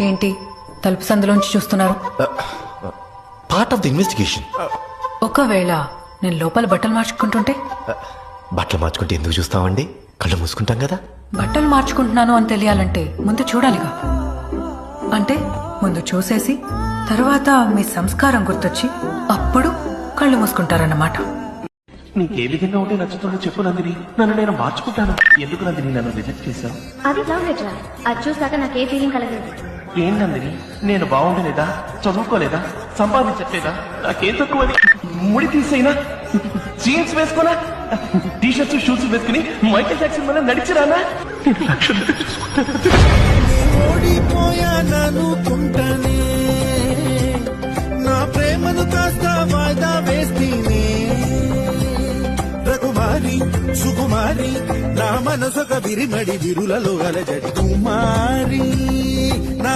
ఏంటి తలుపు సందులోంచి చూస్తున్నారు? Part of the investigation. ఒకవేళ నేను లోపల బట్టలు మార్చుకుంటుంటే? బట్టలు మార్చుకుంటే ఎందుకు చూస్తామండి? కళ్ళు మూసుకుంటాం కదా. బట్టలు మార్చుకుంటున్నాను అని తెలియాలంటే ముందు చూడాలిగా. అంటే ముందు చూసేసి తర్వాత మీ సంస్కారం గుర్తొచ్చి అప్పుడు కళ్ళు మూసుకుంటారన్నమాట. నీకే విధంగా ఉంటే నచ్చుతుందో చెప్పు నందిని. నన్ను నేను మార్చుకుంటాను. ఎందుకు నందిని నన్ను రిజెక్ట్ చేశావు? అది లవ్ లెటర్. అది చూసాక నాకే ఫీలింగ్ కలగలేదు. ఏం నందిని, నేను బాగుండలేదా, చదువుకోలేదా, సంపాదించట్లేదా, నాకేం తక్కువని ముడి తీసైనా, జీన్స్ వేసుకోనా, టీషర్ట్స్ షూస్ వేసుకుని మైకేల్ జాక్సన్ వల్ల నడిచిరానా? నేను లక్షలు ఓడిపోయాననుకుంటానే, నా ప్రేమను కాస్త వాయిదా వేస్తేనే, రఘుమారి సుకుమారి నా మనసొక విరిమడి విరులలో అలజడి కుమారి.